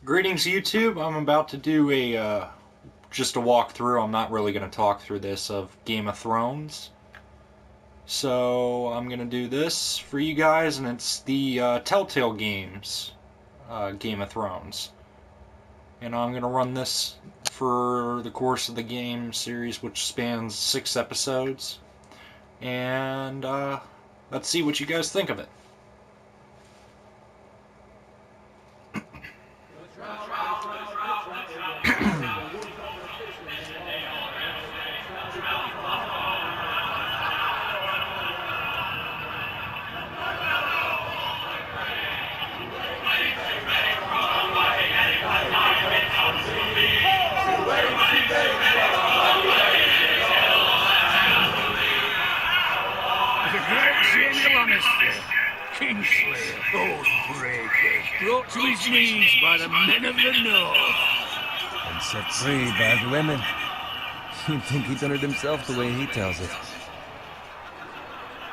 Greetings, YouTube. I'm about to do just a walkthrough. I'm not really going to talk through this of Game of Thrones. So I'm going to do this for you guys, and it's the Telltale Games Game of Thrones. And I'm going to run this for the course of the game series, which spans 6 episodes. And let's see what you guys think of it. Kingslayer, Oathbreaker, brought to his knees by the men of the North. And set free by the women. You'd think he'd done it himself the way he tells it.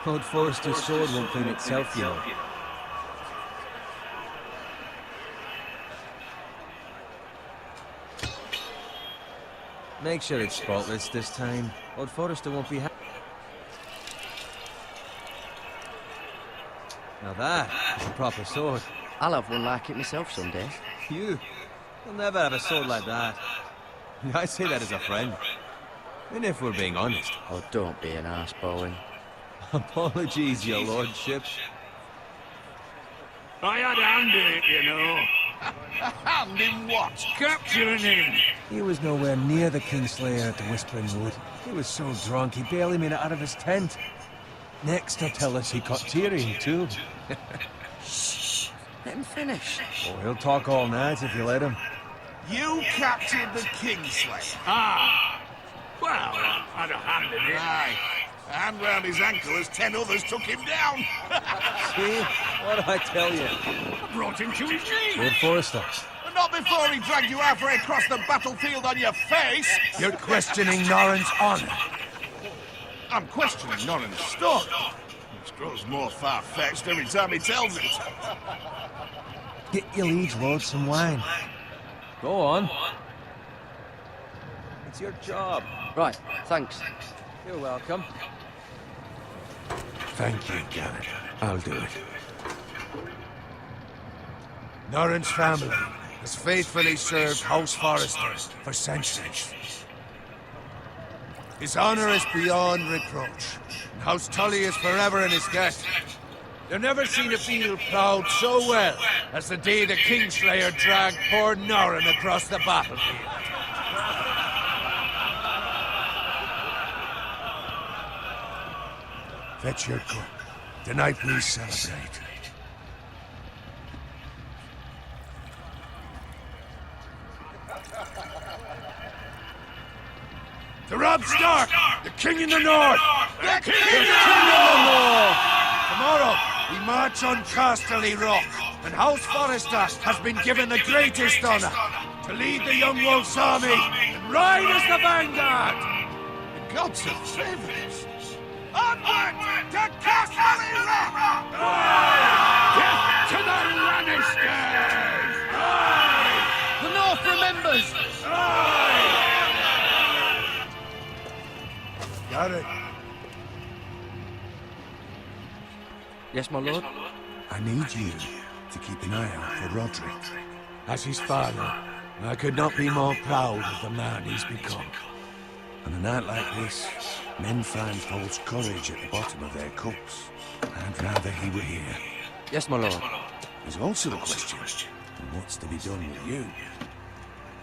Old Forrester's sword won't clean itself, you know. Make sure it's spotless this time. Old Forrester won't be happy. Now that is a proper sword. I'll have one like it myself someday. You'll never have a sword like that. I say that as a friend. And if we're being honest. Oh, don't be an arse, Bowen. Apologies, your lordship. I had a hand in it, you know. A hand in what? Capturing him. He was nowhere near the Kingslayer at the Whispering Wood. He was so drunk he barely made it out of his tent. Next, he'll tell us he caught Tyrion, too. Shh. Let him finish. Oh, he'll talk all night if you let him. You captured the Kingslayer. Ah. Well, I had a hand in it. Aye. A hand round his ankle as 10 others took him down. See? What did I tell you? I brought him to his knees. Lord Forrester. But not before he dragged you halfway across the battlefield on your face. You're questioning Norrin's honor. I'm questioning Norrin's story. It grows more far-fetched every time he tells it. Get your liege lord some wine. Go on. It's your job. Right, thanks. You're welcome. Thank you, Garrett. I'll do it. Norrin's family has faithfully served House Forrester for centuries. His honor is beyond reproach, and House Tully is forever in his debt. You've never seen a field plowed so well as the day the Kingslayer dragged poor Norrin across the battlefield. Fetch your cook. Tonight we celebrate. To Robb Stark, the King in the North! The King in the North! Tomorrow, we march on Casterly Rock, and House Forrester has been given the greatest honor to lead the Young Wolf's army and ride as the vanguard! The gods have favored us. Onward to Casterly Rock! Death to the Lannisters! The North remembers! Got it. Yes, my lord? I need you to keep an eye out for Rodrik. As his father, I could not be more proud of the man he's become. On a night like this, men find false courage at the bottom of their cups. I'd rather he were here. Yes, my lord. There's also the question of what's to be done with you.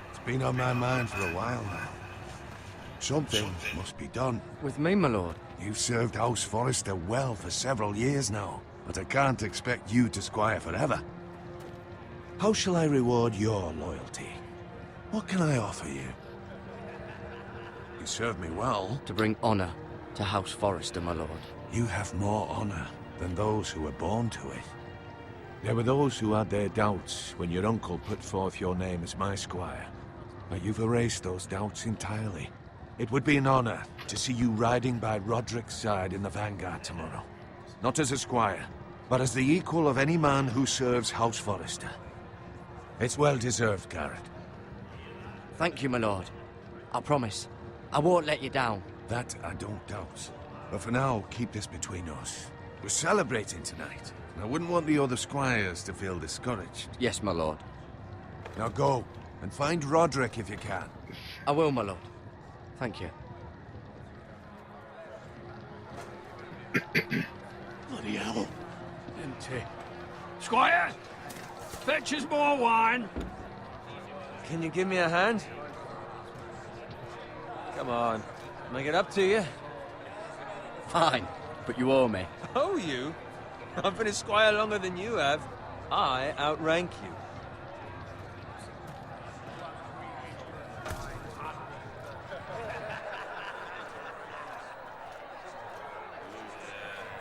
It's been on my mind for a while now. Something must be done. With me, my lord. You've served House Forrester well for several years now, but I can't expect you to squire forever. How shall I reward your loyalty? What can I offer you? You served me well. To bring honor to House Forrester, my lord. You have more honor than those who were born to it. There were those who had their doubts when your uncle put forth your name as my squire. But you've erased those doubts entirely. It would be an honor to see you riding by Rodrik's side in the vanguard tomorrow. Not as a squire, but as the equal of any man who serves House Forrester. It's well deserved, Garrett. Thank you, my lord. I promise. I won't let you down. That I don't doubt. But for now, keep this between us. We're celebrating tonight, and I wouldn't want the other squires to feel discouraged. Yes, my lord. Now go, and find Roderick if you can. I will, my lord. Thank you. Bloody hell. Empty. Squire! Fetch us more wine. Can you give me a hand? Come on. Make it up to you. Fine, but you owe me. Oh, you? I've been a squire longer than you have. I outrank you.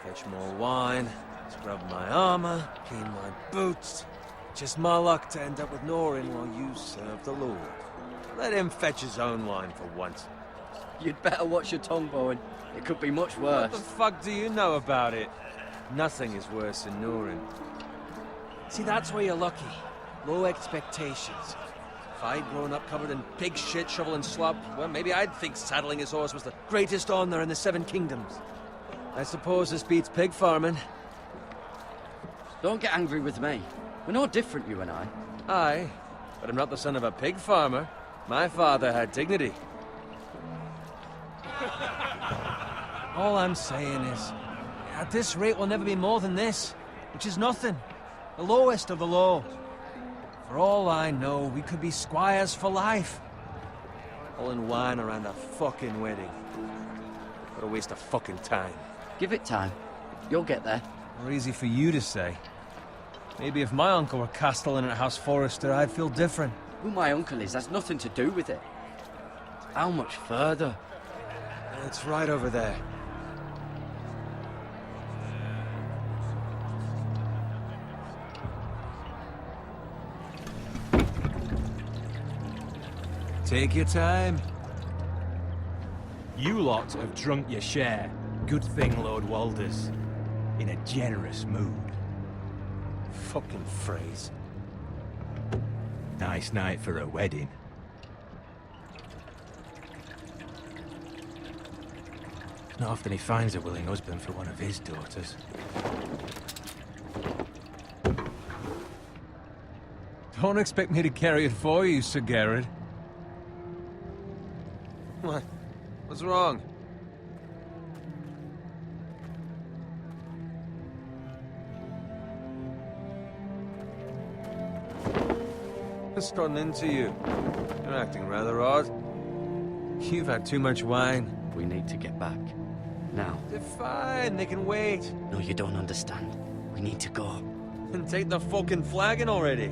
Fetch more wine, scrub my armor, clean my boots. Just my luck to end up with Norin while you serve the Lord. Let him fetch his own wine for once. You'd better watch your tongue, Bowen. It could be much worse. What the fuck do you know about it? Nothing is worse than Norin. See, that's where you're lucky. Low expectations. If I'd grown up covered in pig shit, shovel and slop, well, maybe I'd think saddling his horse was the greatest honor in the Seven Kingdoms. I suppose this beats pig farming. Don't get angry with me. We're no different, you and I. Aye, but I'm not the son of a pig farmer. My father had dignity. All I'm saying is, at this rate we'll never be more than this, which is nothing. The lowest of the low. For all I know, we could be squires for life. All in wine around a fucking wedding. What a waste of fucking time. Give it time. You'll get there. More easy for you to say. Maybe if my uncle were castellan at House Forrester, I'd feel different. Who my uncle is has nothing to do with it. How much further? It's right over there. Take your time. You lot have drunk your share. Good thing Lord Walder's in a generous mood. Fucking phrase. Nice night for a wedding. Not often he finds a willing husband for one of his daughters. Don't expect me to carry it for you, Sir Garrett. What? What's wrong? What's gotten into you? You're acting rather odd. You've had too much wine. We need to get back. Now. They're fine, they can wait. No, you don't understand. We need to go. And take the fucking flagon already.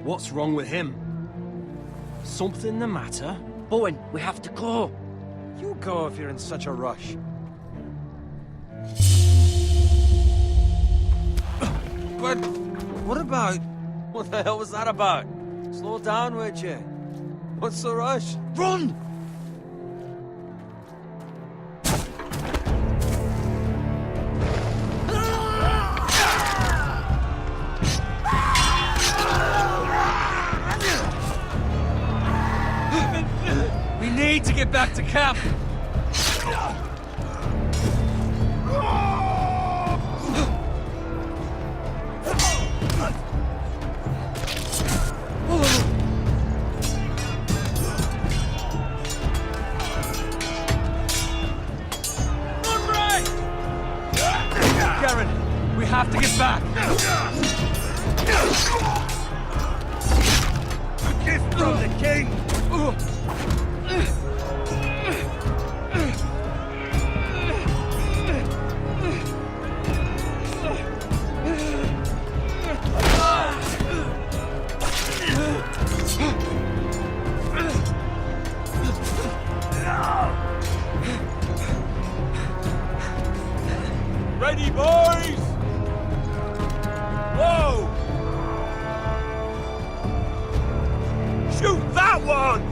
What's wrong with him? Something the matter? Bowen, we have to go. You go if you're in such a rush. But what about... What the hell was that about? Slow down, would you? What's the rush? Run! We need to get back to camp! Garen, we have to get back! A gift from the king! Ready, boys! Whoa! Shoot that one!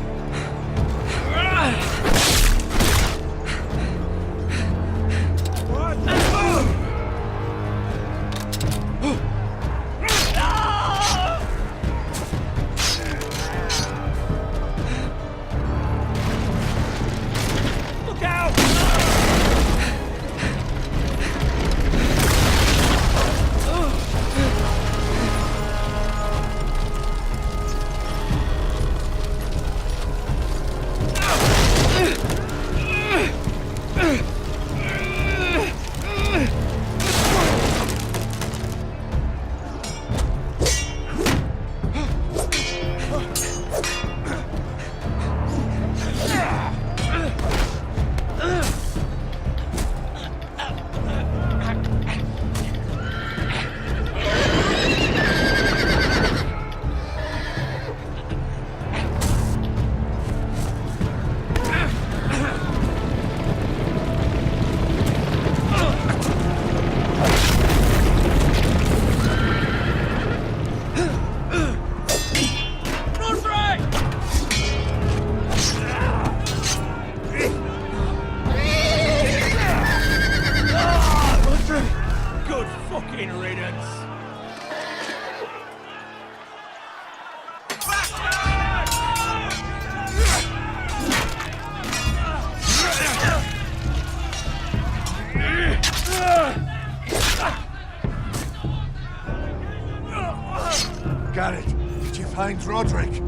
Garrett, did you find Roderick?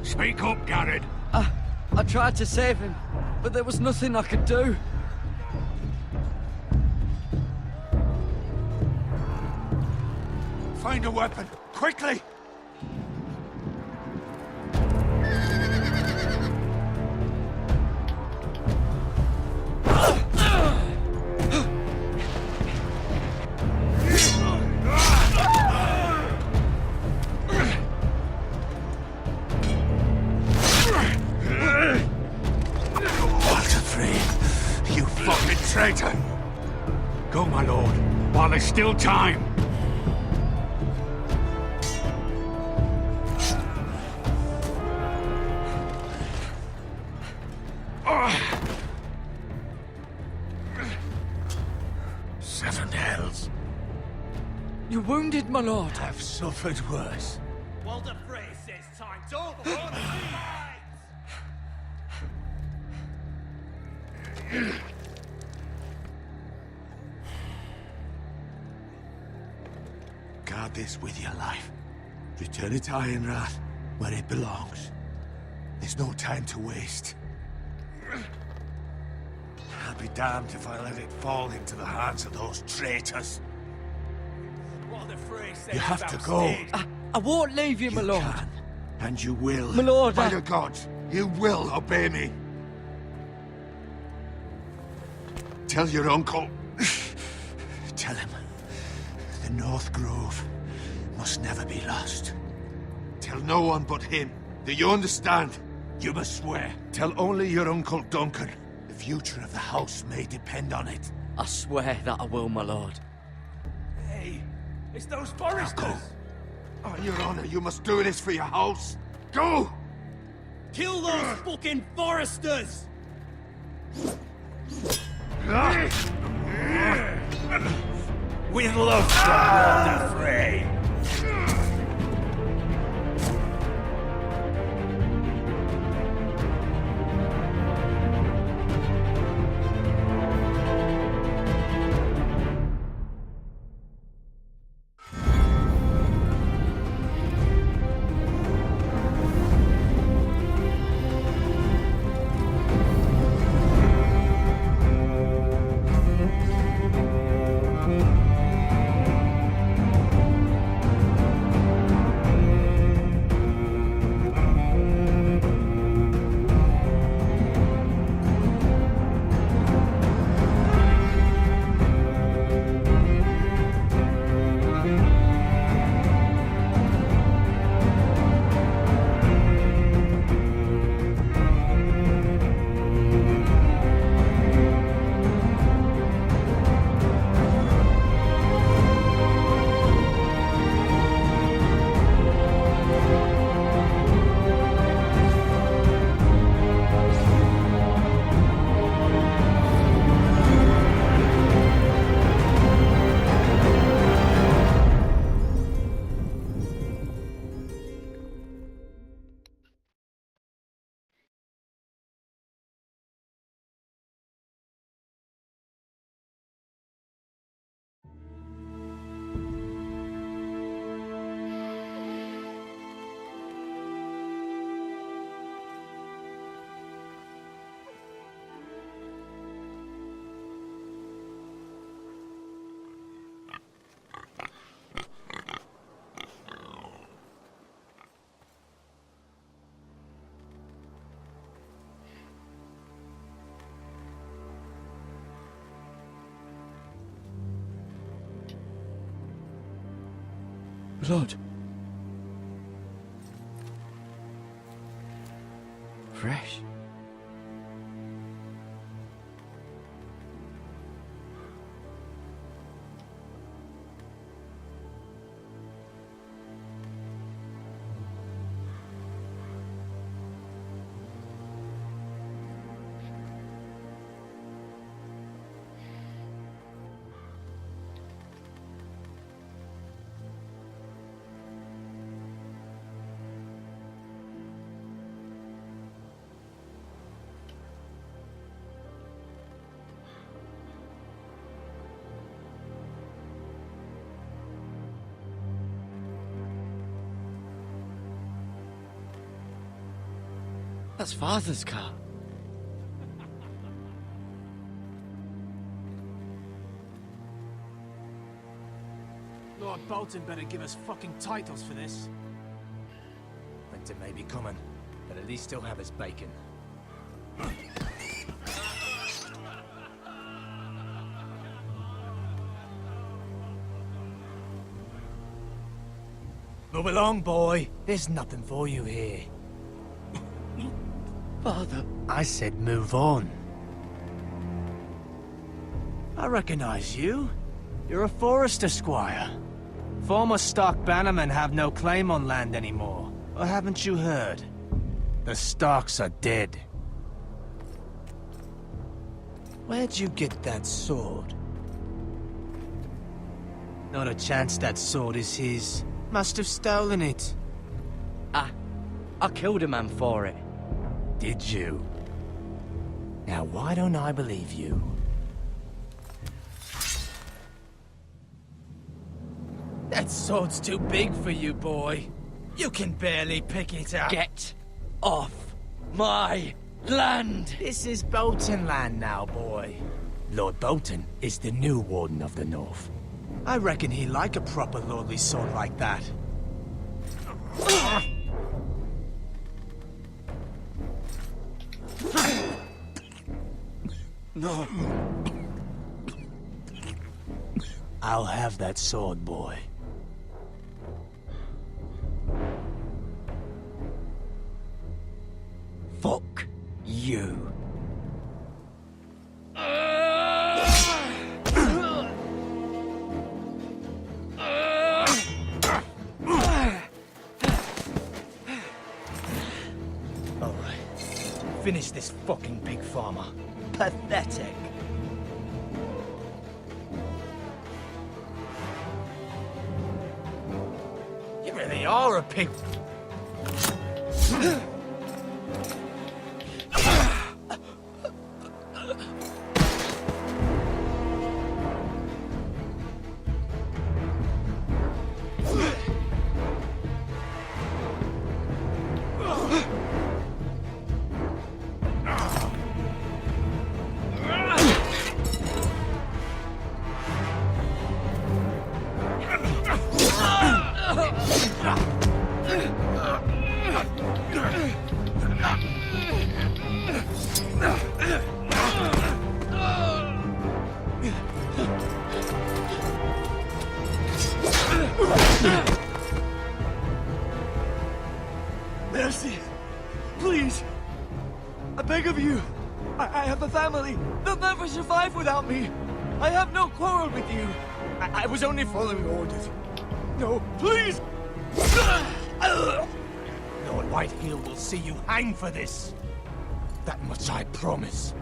Speak up, Garrett. I tried to save him, but there was nothing I could do. Find a weapon, quickly! Walter Frey, you fucking traitor! Go, my lord, while there's still time. Seven hells. You're wounded, my lord. I've suffered worse. Walder Frey says time's over. Guard this with your life. Return it to Ironrath, where it belongs. There's no time to waste. I'll be damned if I let it fall into the hands of those traitors. Walder Frey says You have to go. I won't leave you, my You lord. can, and you will. My lord, By the gods, you will obey me. Tell your uncle. Tell him. The North Grove must never be lost. Tell no one but him. Do you understand? You must swear. Tell only your Uncle Duncan. The future of the house may depend on it. I swear that I will, my lord. Hey, it's those Now foresters. go. On your honor, you must do this for your house. Go! Kill those fucking foresters! With love from Walder Frey. Blood. Fresh. That's Father's car. Lord Bolton better give us fucking titles for this. Winter may be coming, but at least he'll have his bacon. Move along, boy. There's nothing for you here. Father. I said move on. I recognize you. You're a Forrester squire. Former Stark bannermen have no claim on land anymore. Or haven't you heard? The Starks are dead. Where'd you get that sword? Not a chance that sword is his. Must have stolen it. I killed a man for it. Did you? Now why don't I believe you? That sword's too big for you, boy. You can barely pick it up. Get off my land! This is Bolton land now, boy. Lord Bolton is the new Warden of the North. I reckon he'd like a proper lordly sword like that. No. I'll have that sword, boy. Fuck you. Alright. Finish this fucking pig farmer. Pathetic. You really are a pig. Mercy! Please! I beg of you! I have a family! They'll never survive without me! I have no quarrel with you! I was only following orders. No, please! Lord Whitehill will see you hang for this. That much I promise.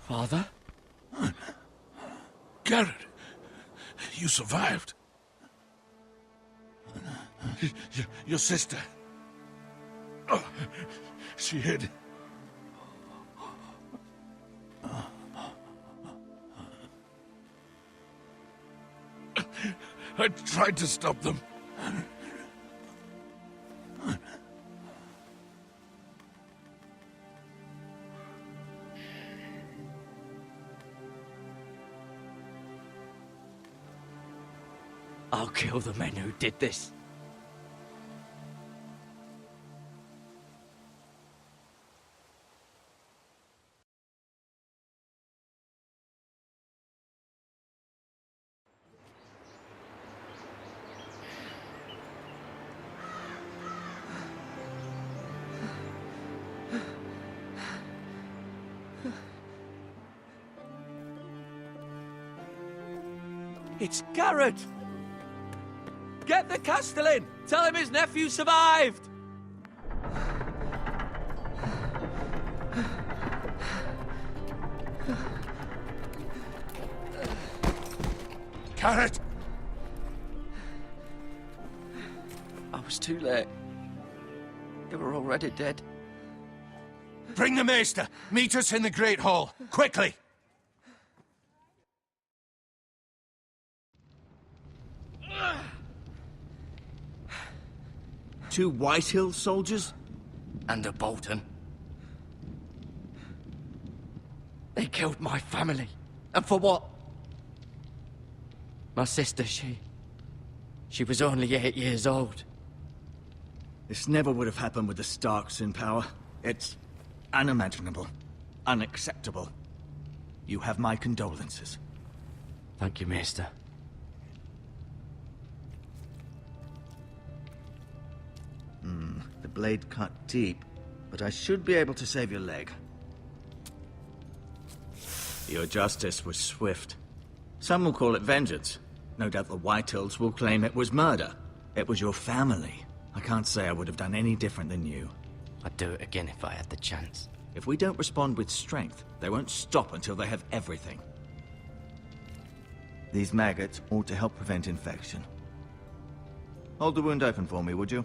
Father? Garrett, you survived. Your sister. Oh, she hid. I tried to stop them. I'll kill the men who did this. It's Garrett! Get the Castellan! Tell him his nephew survived! Garrett! I was too late. They were already dead. Bring the Maester! Meet us in the Great Hall! Quickly! Two Whitehill soldiers? And a Bolton. They killed my family. And for what? My sister, she was only 8 years old. This never would have happened with the Starks in power. It's unimaginable. Unacceptable. You have my condolences. Thank you, Maester. The blade cut deep, but I should be able to save your leg. Your justice was swift. Some will call it vengeance. No doubt the Whitehills will claim it was murder. It was your family. I can't say I would have done any different than you. I'd do it again if I had the chance. If we don't respond with strength, they won't stop until they have everything. These maggots ought to help prevent infection. Hold the wound open for me, would you?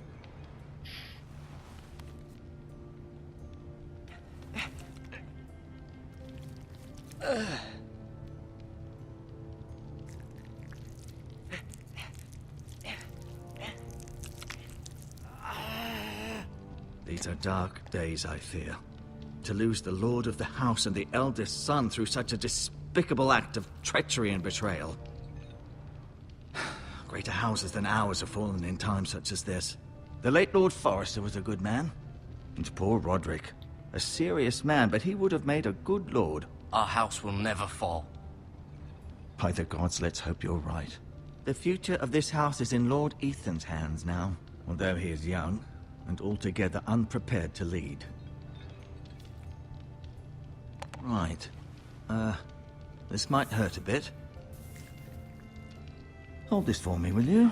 These are dark days, I fear. To lose the lord of the house and the eldest son through such a despicable act of treachery and betrayal. Greater houses than ours have fallen in times such as this. The late Lord Forrester was a good man. And poor Roderick. A serious man, but he would have made a good lord. Our house will never fall. By the gods, let's hope you're right. The future of this house is in Lord Ethan's hands now, although he is young and altogether unprepared to lead. Right. This might hurt a bit. Hold this for me, will you?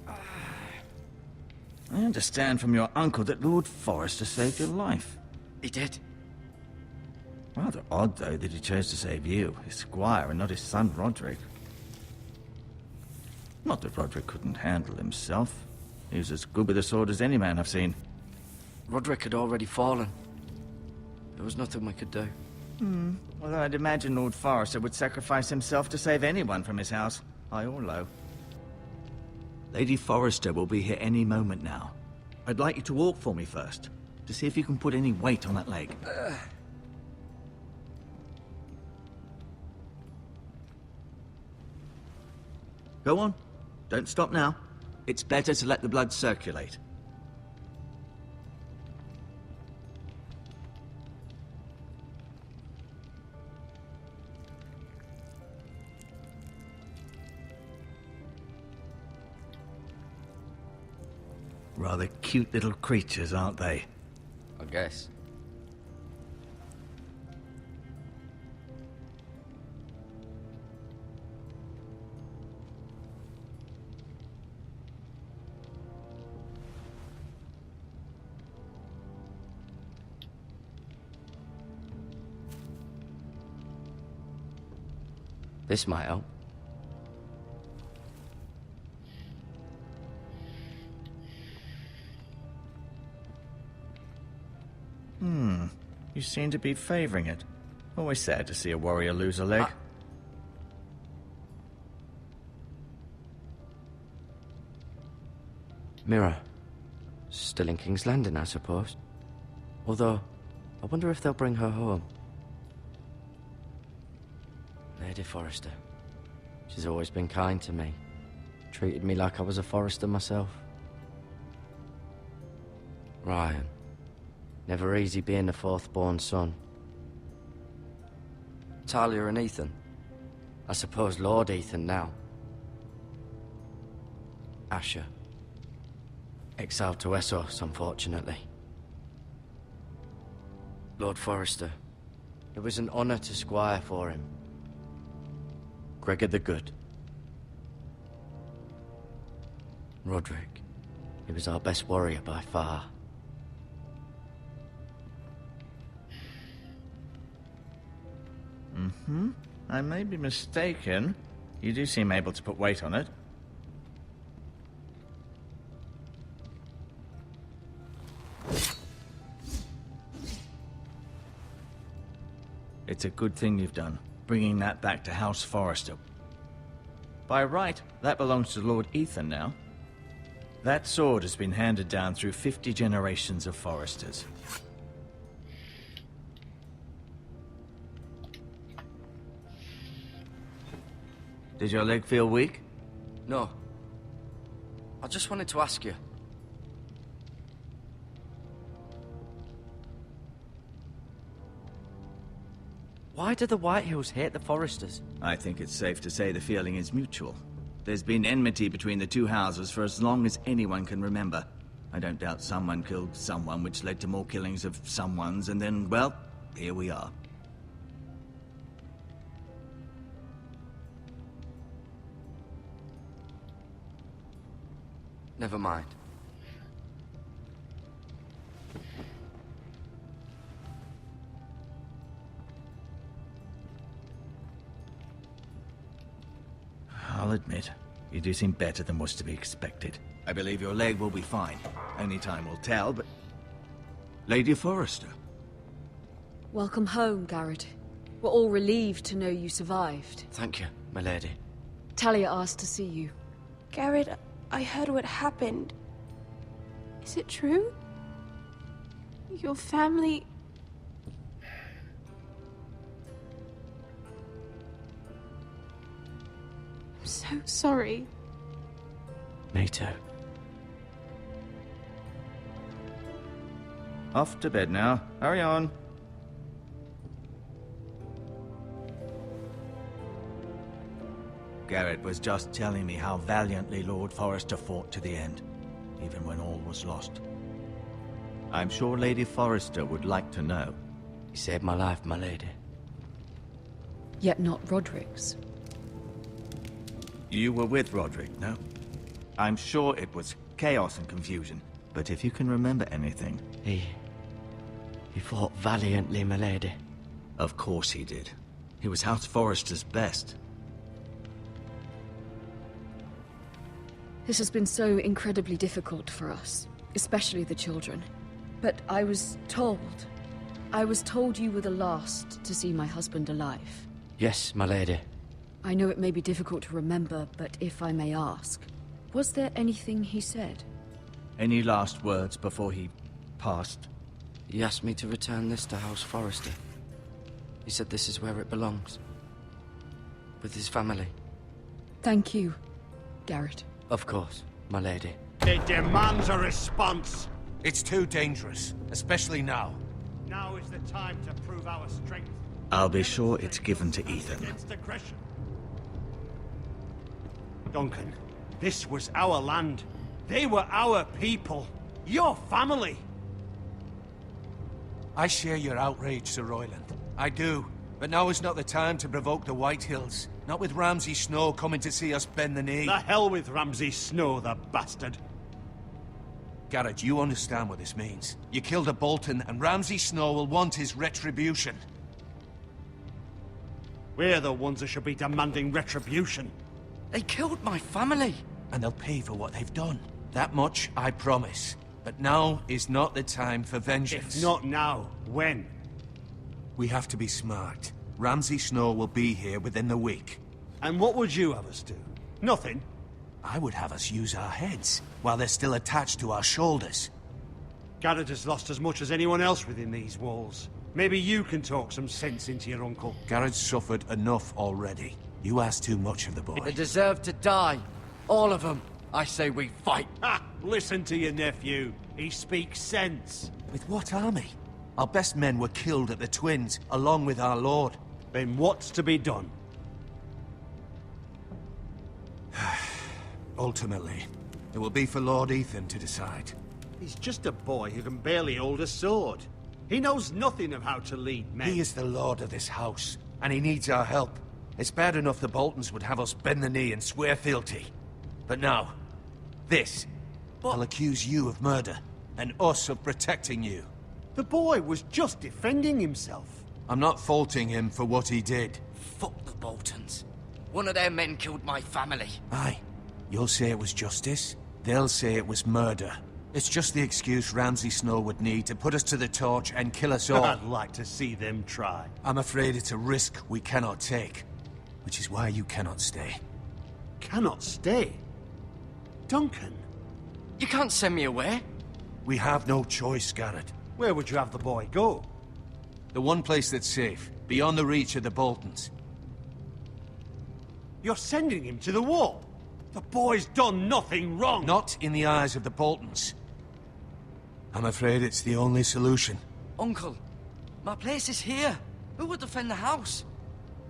I understand from your uncle that Lord Forrester saved your life. He did. Rather odd, though, that he chose to save you, his squire, and not his son Roderick. Not that Roderick couldn't handle himself. He was as good with a sword as any man I've seen. Roderick had already fallen. There was nothing we could do. Well, I'd imagine Lord Forrester would sacrifice himself to save anyone from his house, high or low. Lady Forrester will be here any moment now. I'd like you to walk for me first, to see if you can put any weight on that leg. Go on. Don't stop now. It's better to let the blood circulate. Rather cute little creatures, aren't they? I guess. This might help. You seem to be favoring it. Always sad to see a warrior lose a leg. Mirror. Still in King's Landing, I suppose. Although, I wonder if they'll bring her home. Lady Forrester. She's always been kind to me. Treated me like I was a Forrester myself. Ryan. Never easy being the fourth-born son. Talia and Ethan. I suppose Lord Ethan now. Asher. Exiled to Essos, unfortunately. Lord Forrester. It was an honor to squire for him. Gregor the Good. Roderick. He was our best warrior by far. I may be mistaken. You do seem able to put weight on it. It's a good thing you've done, bringing that back to House Forrester. By right, that belongs to Lord Ethan now. That sword has been handed down through 50 generations of Forresters. Did your leg feel weak? No. I just wanted to ask you. Why do the Whitehills hate the Forresters? I think it's safe to say the feeling is mutual. There's been enmity between the two houses for as long as anyone can remember. I don't doubt someone killed someone, which led to more killings of someones, and then, well, here we are. Never mind. I'll admit, you do seem better than was to be expected. I believe your leg will be fine. Only time will tell, but... Lady Forrester. Welcome home, Garrett. We're all relieved to know you survived. Thank you, my lady. Talia asked to see you. Garrett, I heard what happened. Is it true? Your family... I'm so sorry. Me too. Off to bed now. Hurry on. Garrett was just telling me how valiantly Lord Forrester fought to the end, even when all was lost. I'm sure Lady Forrester would like to know. He saved my life, my lady. Yet not Roderick's. You were with Roderick, no? I'm sure it was chaos and confusion, but if you can remember anything... He fought valiantly, my lady. Of course he did. He was House Forrester's best. This has been so incredibly difficult for us, especially the children. But I was told you were the last to see my husband alive. Yes, my lady. I know it may be difficult to remember, but if I may ask, was there anything he said? Any last words before he passed? He asked me to return this to House Forrester. He said this is where it belongs. With his family. Thank you, Garrett. Of course, my lady. It demands a response. It's too dangerous, especially now. Now is the time to prove our strength. I'll be sure it's given to Ethan. Against aggression. Duncan, this was our land. They were our people. Your family. I share your outrage, Sir Royland. I do. But now is not the time to provoke the Whitehills. Not with Ramsay Snow coming to see us bend the knee. The hell with Ramsay Snow, the bastard. Garrett, you understand what this means. You killed a Bolton, and Ramsay Snow will want his retribution. We're the ones that should be demanding retribution. They killed my family. And they'll pay for what they've done. That much, I promise. But now is not the time for vengeance. If not now, when? We have to be smart. Ramsay Snow will be here within the week. And what would you have us do? Nothing? I would have us use our heads, while they're still attached to our shoulders. Garrett has lost as much as anyone else within these walls. Maybe you can talk some sense into your uncle. Garrett's suffered enough already. You ask too much of the boy. They deserve to die. All of them. I say we fight. Ha! Listen to your nephew. He speaks sense. With what army? Our best men were killed at the Twins, along with our lord. Then what's to be done? Ultimately, it will be for Lord Ethan to decide. He's just a boy who can barely hold a sword. He knows nothing of how to lead men. He is the lord of this house, and he needs our help. It's bad enough the Boltons would have us bend the knee and swear fealty. But now, this. I'll accuse you of murder, and us of protecting you. The boy was just defending himself. I'm not faulting him for what he did. Fuck the Boltons. One of their men killed my family. Aye. You'll say it was justice. They'll say it was murder. It's just the excuse Ramsay Snow would need to put us to the torch and kill us all. I'd like to see them try. I'm afraid it's a risk we cannot take, which is why you cannot stay. Cannot stay? Duncan? You can't send me away. We have no choice, Garrett. Where would you have the boy go? The one place that's safe, beyond the reach of the Boltons. You're sending him to the wall? The boy's done nothing wrong! Not in the eyes of the Boltons. I'm afraid it's the only solution. Uncle, my place is here. Who will defend the house?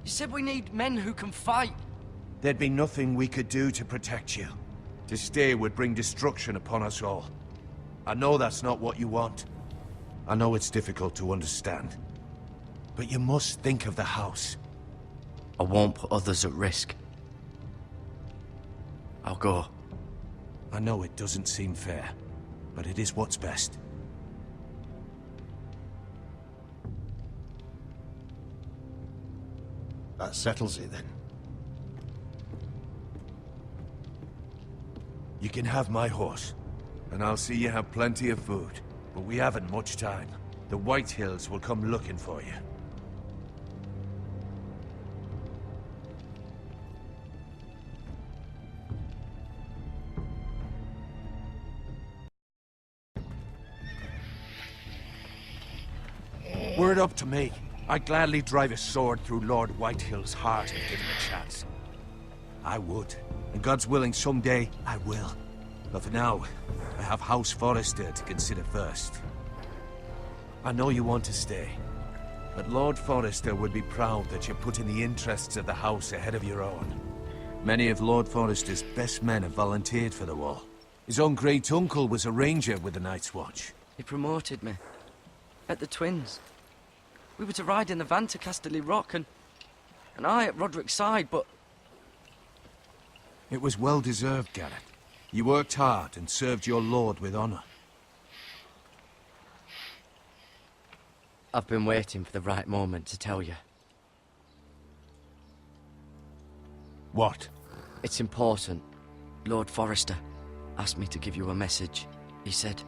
You said we need men who can fight. There'd be nothing we could do to protect you. To stay would bring destruction upon us all. I know that's not what you want. I know it's difficult to understand. But you must think of the house. I won't put others at risk. I'll go. I know it doesn't seem fair, but it is what's best. That settles it then. You can have my horse, and I'll see you have plenty of food. But we haven't much time. The White Hills will come looking for you. Were it up to me, I'd gladly drive a sword through Lord Whitehill's heart and give him a chance. I would, and God's willing someday I will. But for now, I have House Forrester to consider first. I know you want to stay, but Lord Forrester would be proud that you're putting the interests of the house ahead of your own. Many of Lord Forrester's best men have volunteered for the wall. His own great-uncle was a ranger with the Night's Watch. He promoted me. At the Twins. We were to ride in the van to Casterly Rock, and I at Roderick's side, but... It was well-deserved, Garrett. You worked hard and served your lord with honor. I've been waiting for the right moment to tell you. What? It's important. Lord Forrester asked me to give you a message. He said,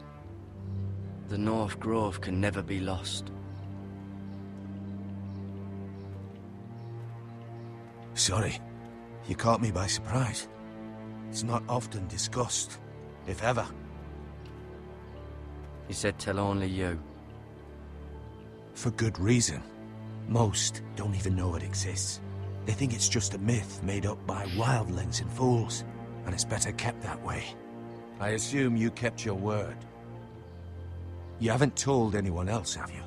the North Grove can never be lost. Sorry. You caught me by surprise. It's not often discussed, if ever. He said tell only you. For good reason. Most don't even know it exists. They think it's just a myth made up by wildlings and fools, and it's better kept that way. I assume you kept your word. You haven't told anyone else, have you?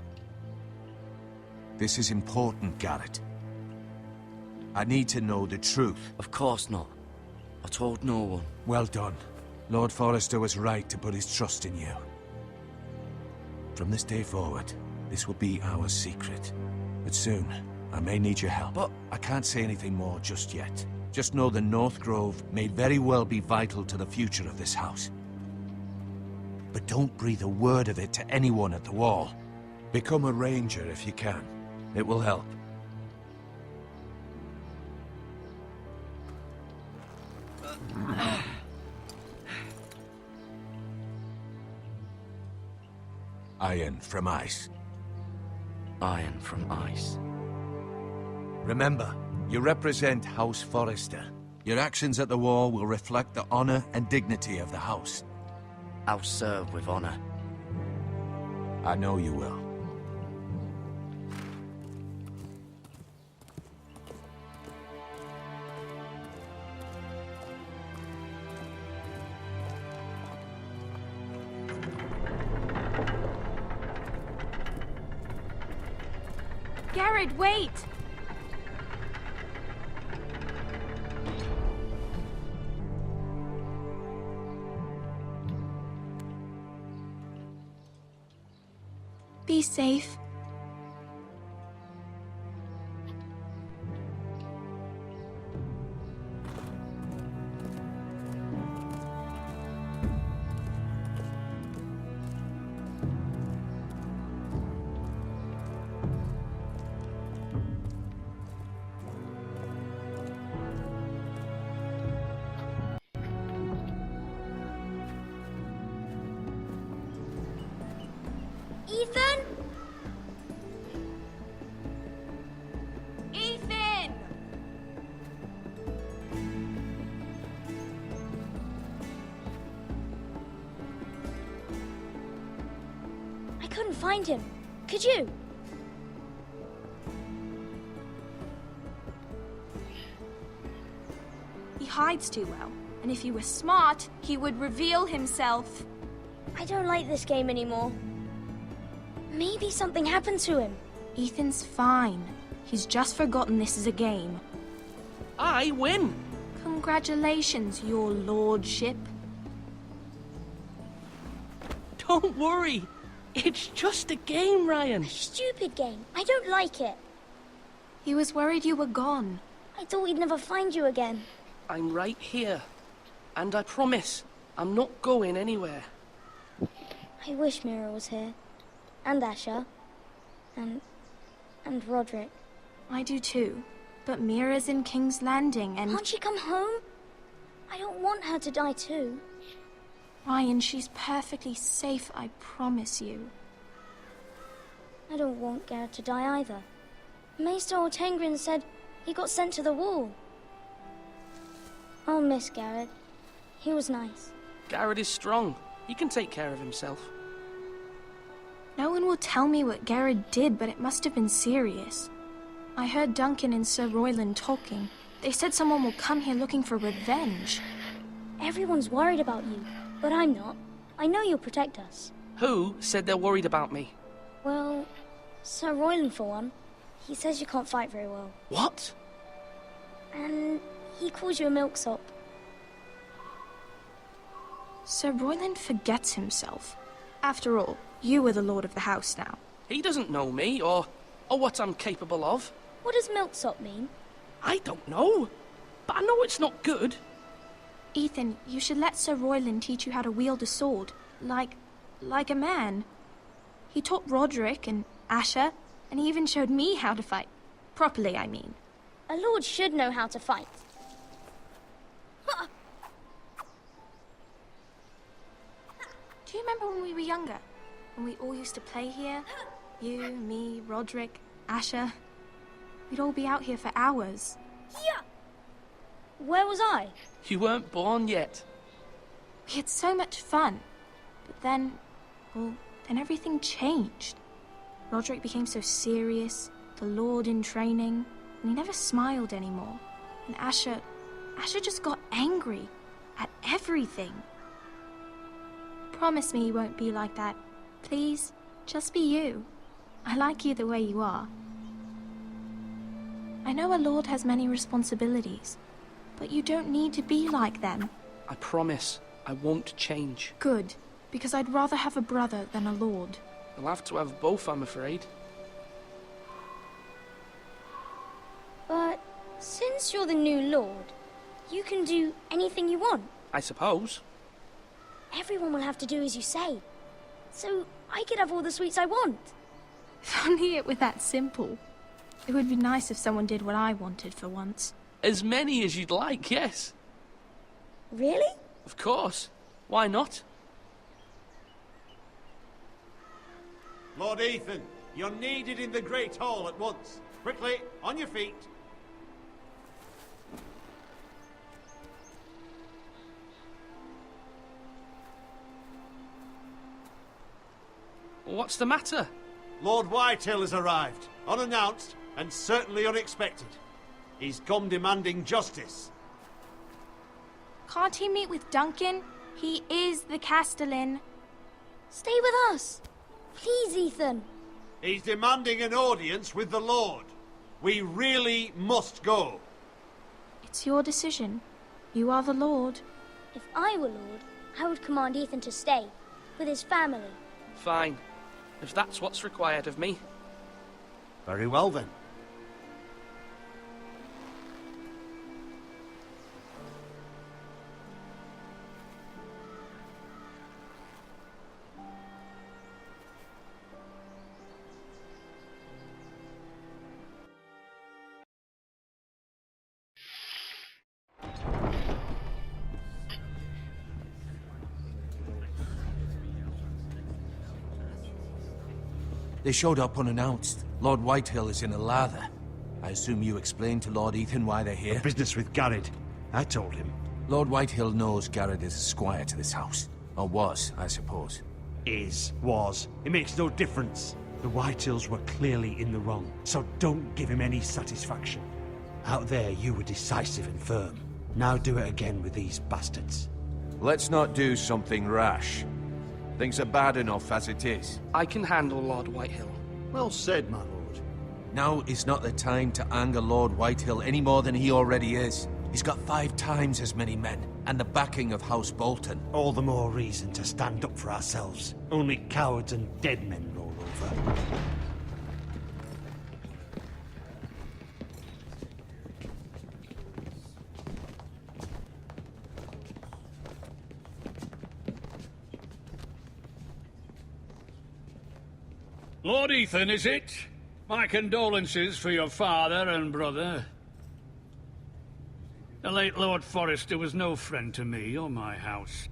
This is important, Garrett. I need to know the truth. Of course not. I told no one. Well done. Lord Forrester was right to put his trust in you. From this day forward, this will be our secret. But soon, I may need your help. But I can't say anything more just yet. Just know the North Grove may very well be vital to the future of this house. But don't breathe a word of it to anyone at the wall. Become a ranger if you can. It will help. Iron from ice. Iron from ice. Remember, you represent House Forrester. Your actions at the wall will reflect the honor and dignity of the house. I'll serve with honor. I know you will. Garrett, wait! Be safe. Ethan? Ethan! I couldn't find him. Could you? He hides too well, and if he were smart, he would reveal himself. I don't like this game anymore. Maybe something happened to him. Ethan's fine. He's just forgotten this is a game. I win! Congratulations, your lordship. Don't worry. It's just a game, Ryan. Stupid game. I don't like it. He was worried you were gone. I thought we'd never find you again. I'm right here. And I promise, I'm not going anywhere. I wish Mira was here. And Asher. And Roderick. I do too. But Mira's in King's Landing and... Can't she come home? I don't want her to die too. Ryan, she's perfectly safe, I promise you. I don't want Garrett to die either. Maester Ortengrin said he got sent to the wall. I'll miss Garrett. He was nice. Garrett is strong. He can take care of himself. No one will tell me what Garrett did, but it must have been serious. I heard Duncan and Sir Royland talking. They said someone will come here looking for revenge. Everyone's worried about you, but I'm not. I know you'll protect us. Who said they're worried about me? Well, Sir Royland for one. He says you can't fight very well. What? And he calls you a milksop. Sir Royland forgets himself. After all, you are the lord of the house now. He doesn't know me, or what I'm capable of. What does milksop mean? I don't know, but I know it's not good. Ethan, you should let Sir Royland teach you how to wield a sword, like a man. He taught Roderick and Asher, and he even showed me how to fight. Properly, I mean. A lord should know how to fight. Do you remember when we were younger? When we all used to play here? You, me, Roderick, Asher. We'd all be out here for hours. Yeah. Where was I? You weren't born yet. We had so much fun. But then, well, then everything changed. Roderick became so serious, the Lord in training, and he never smiled anymore. And Asher just got angry at everything. Promise me you won't be like that. Please, just be you. I like you the way you are. I know a lord has many responsibilities, but you don't need to be like them. I promise, I won't change. Good, because I'd rather have a brother than a lord. I'll have to have both, I'm afraid. But since you're the new lord, you can do anything you want. I suppose. Everyone will have to do as you say. So I could have all the sweets I want. If only it were that simple. It would be nice if someone did what I wanted for once. As many as you'd like, yes. Really? Of course. Why not? Lord Ethan, you're needed in the Great Hall at once. Quickly, on your feet. What's the matter? Lord Whitehill has arrived, unannounced and certainly unexpected. He's come demanding justice. Can't he meet with Duncan? He is the Castellan. Stay with us. Please, Ethan. He's demanding an audience with the Lord. We really must go. It's your decision. You are the Lord. If I were Lord, I would command Ethan to stay, with his family. Fine. If that's what's required of me. Very well then. They showed up unannounced. Lord Whitehill is in a lather. I assume you explained to Lord Ethan why they're here? The business with Garrett. I told him. Lord Whitehill knows Garrett is a squire to this house. Or was, I suppose. Was. It makes no difference. The Whitehills were clearly in the wrong, so don't give him any satisfaction. Out there, you were decisive and firm. Now do it again with these bastards. Let's not do something rash. Things are bad enough as it is. I can handle Lord Whitehill. Well said, my lord. Now is not the time to anger Lord Whitehill any more than he already is. He's got 5 times as many men, and the backing of House Bolton. All the more reason to stand up for ourselves. Only cowards and dead men roll over. Lord Ethan, is it? My condolences for your father and brother. The late Lord Forrester was no friend to me or my house.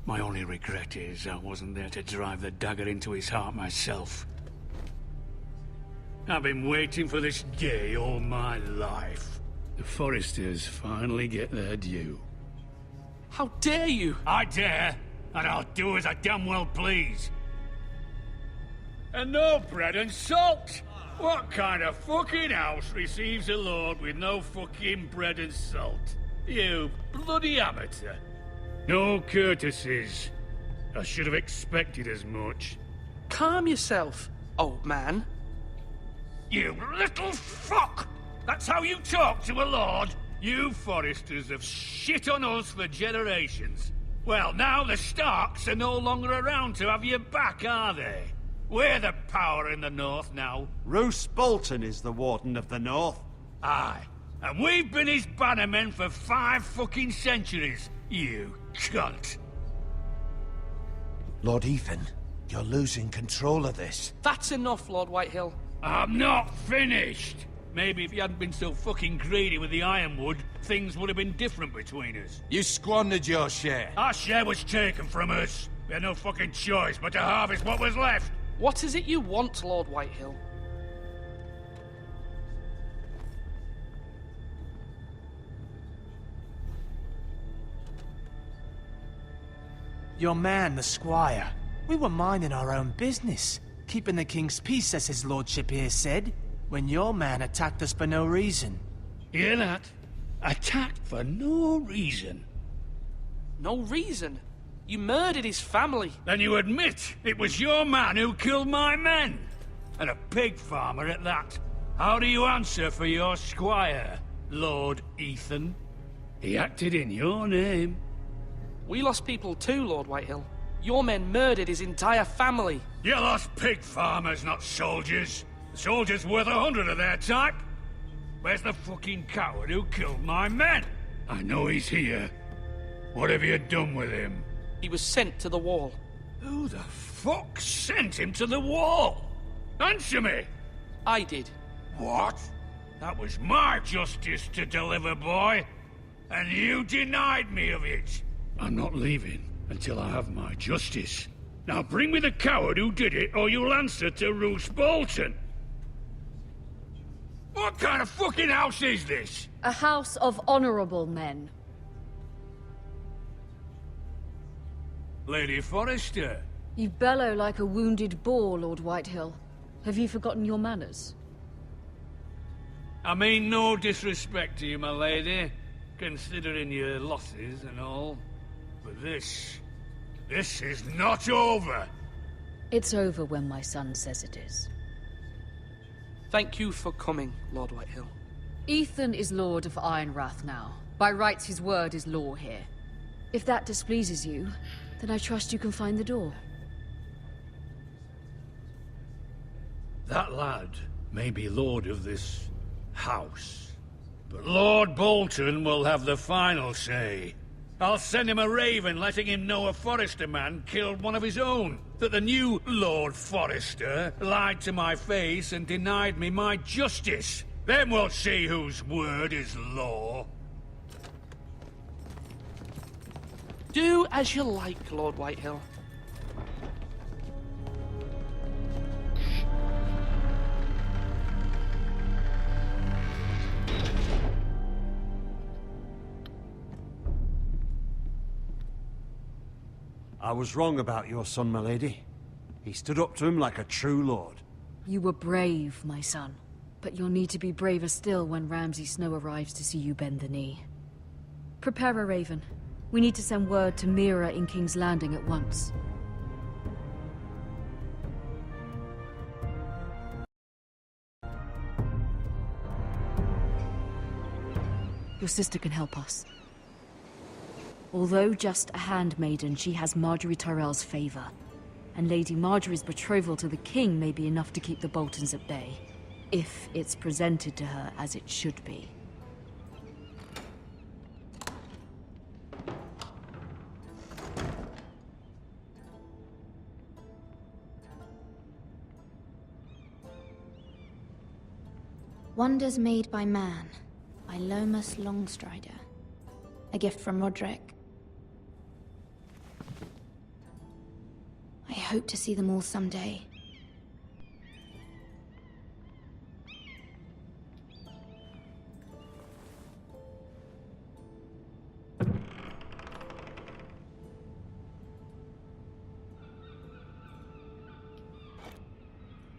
My only regret is I wasn't there to drive the dagger into his heart myself. I've been waiting for this day all my life. The Forresters finally get their due. How dare you! I dare, and I'll do as I damn well please. And no bread and salt! What kind of fucking house receives a lord with no fucking bread and salt? You bloody amateur. No courtesies. I should have expected as much. Calm yourself, old man. You little fuck! That's how you talk to a lord? You Forresters have shit on us for generations. Well, now the Starks are no longer around to have your back, are they? We're the power in the north now. Roose Bolton is the Warden of the North. Aye. And we've been his bannermen for 5 fucking centuries, you cunt. Lord Ethan, you're losing control of this. That's enough, Lord Whitehill. I'm not finished. Maybe if you hadn't been so fucking greedy with the ironwood, things would have been different between us. You squandered your share. Our share was taken from us. We had no fucking choice but to harvest what was left. What is it you want, Lord Whitehill? Your man, the squire. We were minding our own business, keeping the king's peace, as his lordship here said, when your man attacked us for no reason. Hear that? Attacked for no reason. No reason? You murdered his family. Then you admit it was your man who killed my men. And a pig farmer at that. How do you answer for your squire, Lord Ethan? He acted in your name. We lost people too, Lord Whitehill. Your men murdered his entire family. You lost pig farmers, not soldiers. The soldiers worth 100 of their type. Where's the fucking coward who killed my men? I know he's here. What have you done with him? He was sent to the wall. Who the fuck sent him to the wall? Answer me! I did. What? That was my justice to deliver, boy. And you denied me of it. I'm not leaving until I have my justice. Now bring me the coward who did it, or you'll answer to Roose Bolton. What kind of fucking house is this? A house of honorable men. Lady Forrester. You bellow like a wounded boar, Lord Whitehill. Have you forgotten your manners? I mean no disrespect to you, my lady, considering your losses and all. But this is not over. It's over when my son says it is. Thank you for coming, Lord Whitehill. Ethan is Lord of Ironrath now. By rights, his word is law here. If that displeases you, then I trust you can find the door. That lad may be lord of this house, but Lord Bolton will have the final say. I'll send him a raven letting him know a Forrester man killed one of his own, that the new Lord Forrester lied to my face and denied me my justice. Then we'll see whose word is law. Do as you like, Lord Whitehill. I was wrong about your son, my lady. He stood up to him like a true lord. You were brave, my son. But you'll need to be braver still when Ramsay Snow arrives to see you bend the knee. Prepare a raven. We need to send word to Mira in King's Landing at once. Your sister can help us. Although just a handmaiden, she has Marjorie Tyrell's favor. And Lady Marjorie's betrothal to the king may be enough to keep the Boltons at bay. If it's presented to her as it should be. Wonders Made by Man, by Lomas Longstrider. A gift from Roderick. I hope to see them all someday.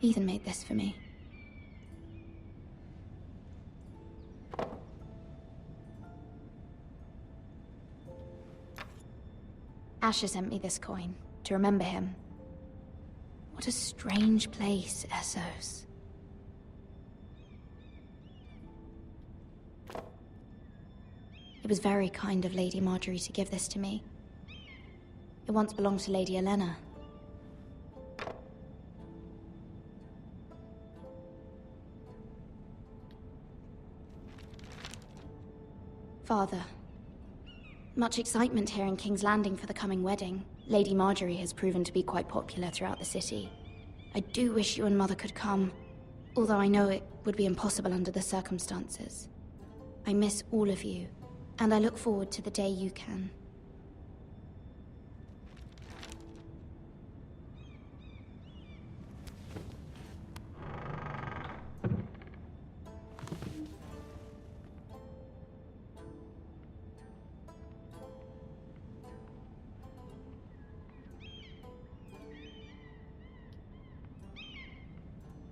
Ethan made this for me. Asher sent me this coin, to remember him. What a strange place, Essos. It was very kind of Lady Marjorie to give this to me. It once belonged to Lady Elena. Father. Much excitement here in King's Landing for the coming wedding. Lady Marjorie has proven to be quite popular throughout the city. I do wish you and Mother could come, although I know it would be impossible under the circumstances. I miss all of you, and I look forward to the day you can.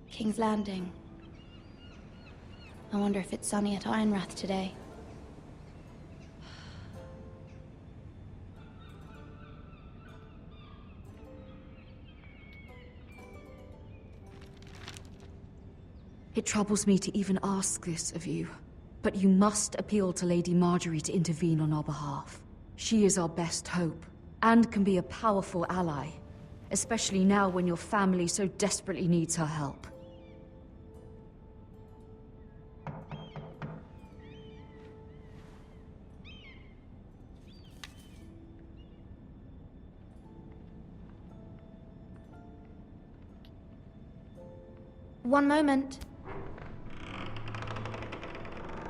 King's Landing. I wonder if it's sunny at Ironrath today. It troubles me to even ask this of you, but you must appeal to Lady Marjorie to intervene on our behalf. She is our best hope, and can be a powerful ally, especially now when your family so desperately needs her help. One moment.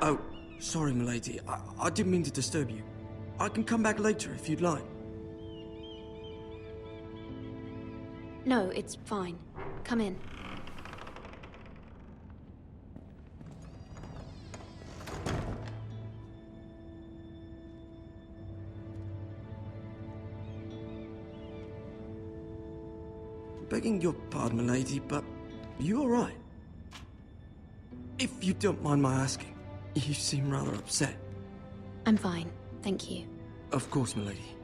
Oh, sorry, milady. I didn't mean to disturb you. I can come back later if you'd like. No, it's fine. Come in. Begging your pardon, milady, but you all right? If you don't mind my asking, you seem rather upset. I'm fine, thank you. Of course, milady.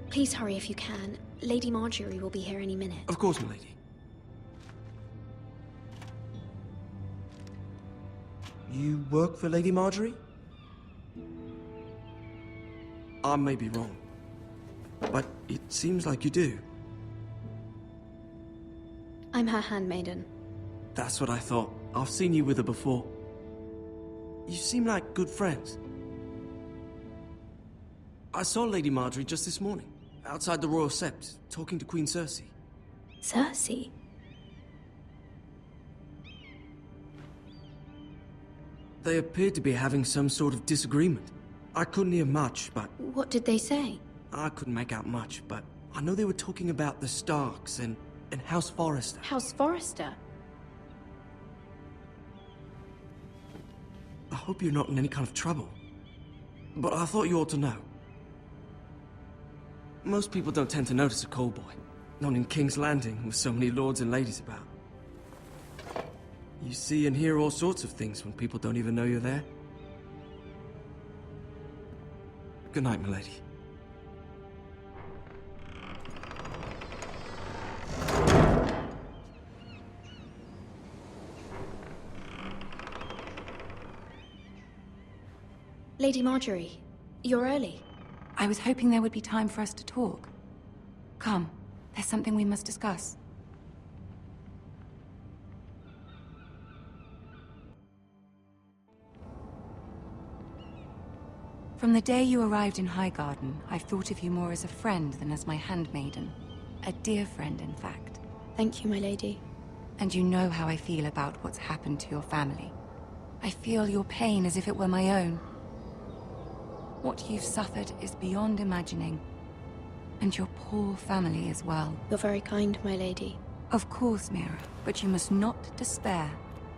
Please hurry if you can. Lady Marjorie will be here any minute. Of course, milady. You work for Lady Marjorie? I may be wrong, but it seems like you do. I'm her handmaiden. That's what I thought. I've seen you with her before. You seem like good friends. I saw Lady Marjorie just this morning, outside the Royal Sept, talking to Queen Cersei. Cersei? They appeared to be having some sort of disagreement. I couldn't hear much, but... What did they say? I couldn't make out much, but I know they were talking about the Starks and House Forrester. House Forrester? I hope you're not in any kind of trouble. But I thought you ought to know. Most people don't tend to notice a call boy. Not in King's Landing, with so many lords and ladies about. You see and hear all sorts of things when people don't even know you're there. Good night, milady. Lady Marjorie, you're early. I was hoping there would be time for us to talk. Come, there's something we must discuss. From the day you arrived in Highgarden, I've thought of you more as a friend than as my handmaiden. A dear friend, in fact. Thank you, my lady. And you know how I feel about what's happened to your family. I feel your pain as if it were my own. What you've suffered is beyond imagining. And your poor family as well. You're very kind, my lady. Of course, Mira, but you must not despair.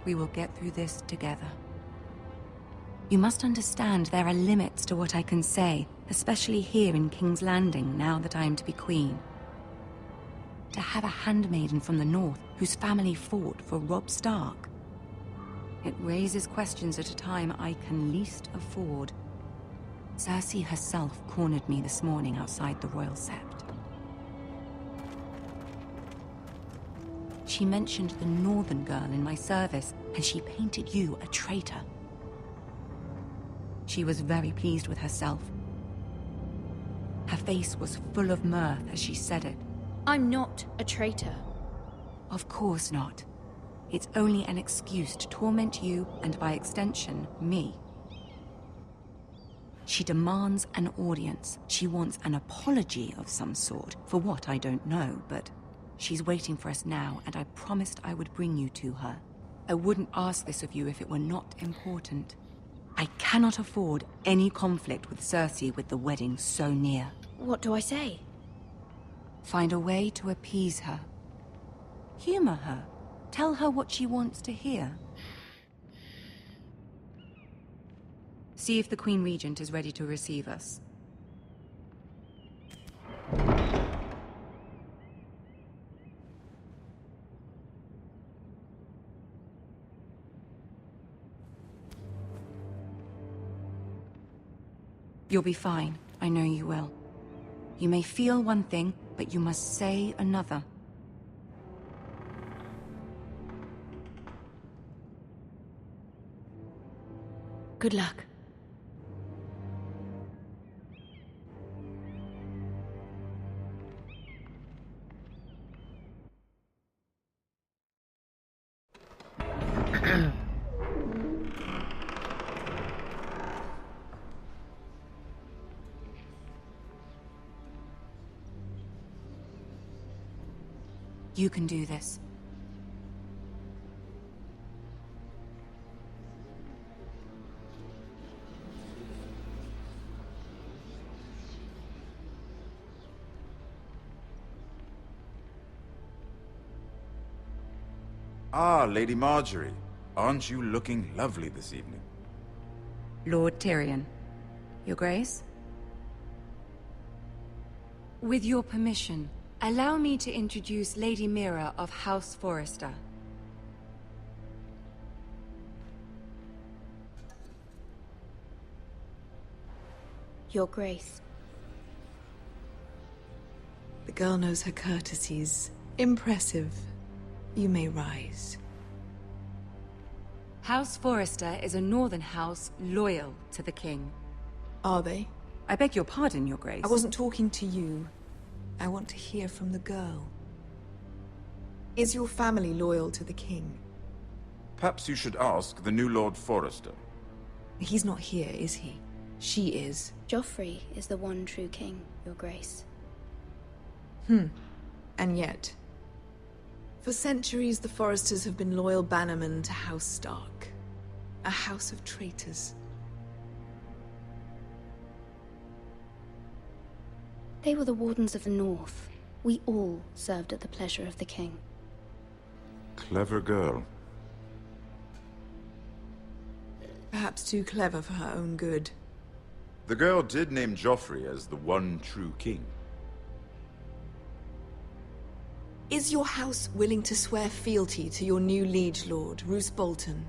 We will get through this together. You must understand there are limits to what I can say, especially here in King's Landing, now that I am to be queen. To have a handmaiden from the north whose family fought for Robb Stark. It raises questions at a time I can least afford. Cersei herself cornered me this morning outside the Royal Sept. She mentioned the northern girl in my service, and she painted you a traitor. She was very pleased with herself. Her face was full of mirth as she said it. I'm not a traitor. Of course not. It's only an excuse to torment you, and by extension, me. She demands an audience. She wants an apology of some sort. For what, I don't know, but she's waiting for us now, and I promised I would bring you to her. I wouldn't ask this of you if it were not important. I cannot afford any conflict with Cersei with the wedding so near. What do I say? Find a way to appease her. Humor her. Tell her what she wants to hear. See if the Queen Regent is ready to receive us. You'll be fine. I know you will. You may feel one thing, but you must say another. Good luck. You can do this. Ah, Lady Marjorie. Aren't you looking lovely this evening? Lord Tyrion. Your Grace? With your permission, allow me to introduce Lady Mira of House Forrester. Your Grace. The girl knows her courtesies. Impressive. You may rise. House Forrester is a northern house loyal to the king. Are they? I beg your pardon, Your Grace. I wasn't talking to you. I want to hear from the girl. Is your family loyal to the king? Perhaps you should ask the new Lord Forrester. He's not here, is he? She is. Joffrey is the one true king, Your Grace. And yet... For centuries, the Forresters have been loyal bannermen to House Stark. A house of traitors. They were the Wardens of the North. We all served at the pleasure of the king. Clever girl. Perhaps too clever for her own good. The girl did name Joffrey as the one true king. Is your house willing to swear fealty to your new liege lord, Roose Bolton?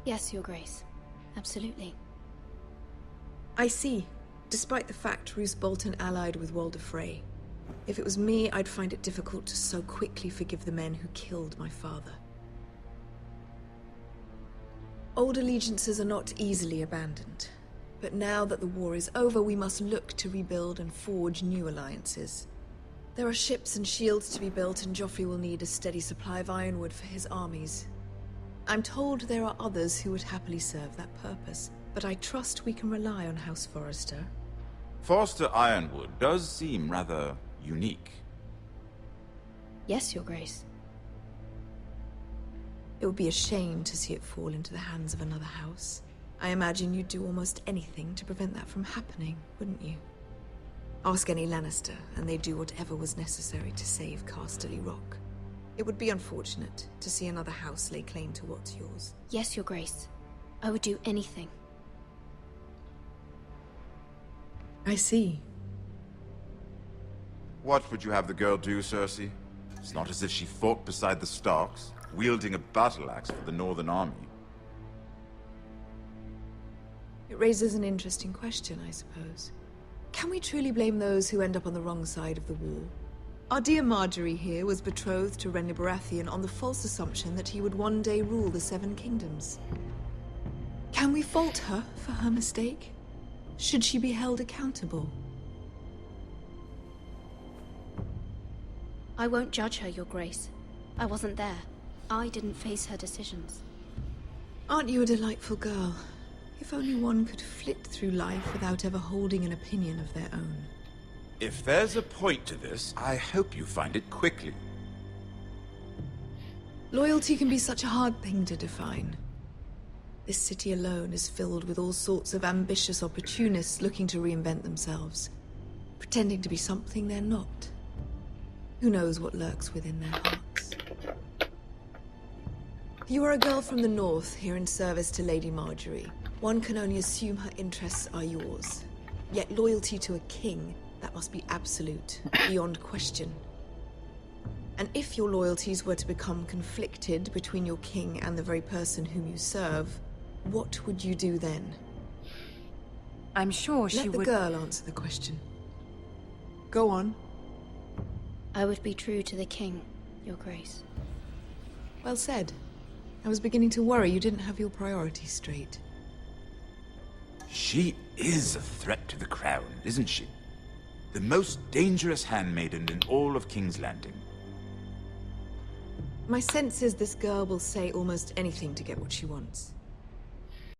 Yes, Your Grace. Absolutely. I see. Despite the fact Roose Bolton allied with Walder Frey. If it was me, I'd find it difficult to so quickly forgive the men who killed my father. Old allegiances are not easily abandoned. But now that the war is over, we must look to rebuild and forge new alliances. There are ships and shields to be built, and Joffrey will need a steady supply of ironwood for his armies. I'm told there are others who would happily serve that purpose, but I trust we can rely on House Forrester. Forrester Ironwood does seem rather unique. Yes, Your Grace. It would be a shame to see it fall into the hands of another house. I imagine you'd do almost anything to prevent that from happening, wouldn't you? Ask any Lannister, and they'd do whatever was necessary to save Casterly Rock. It would be unfortunate to see another house lay claim to what's yours. Yes, Your Grace. I would do anything. I see. What would you have the girl do, Cersei? It's not as if she fought beside the Starks, wielding a battle axe for the Northern Army. It raises an interesting question, I suppose. Can we truly blame those who end up on the wrong side of the war? Our dear Marjorie here was betrothed to Renly Baratheon on the false assumption that he would one day rule the Seven Kingdoms. Can we fault her for her mistake? Should she be held accountable? I won't judge her, Your Grace. I wasn't there. I didn't face her decisions. Aren't you a delightful girl? If only one could flit through life without ever holding an opinion of their own. If there's a point to this, I hope you find it quickly. Loyalty can be such a hard thing to define. This city alone is filled with all sorts of ambitious opportunists looking to reinvent themselves, pretending to be something they're not. Who knows what lurks within their hearts? You are a girl from the north, here in service to Lady Marjorie. One can only assume her interests are yours. Yet loyalty to a king, that must be absolute, beyond question. And if your loyalties were to become conflicted between your king and the very person whom you serve, what would you do then? I'm sure she would... Let the girl answer the question. Go on. I would be true to the king, Your Grace. Well said. I was beginning to worry you didn't have your priorities straight. She is a threat to the crown, isn't she? The most dangerous handmaiden in all of King's Landing. My sense is this girl will say almost anything to get what she wants.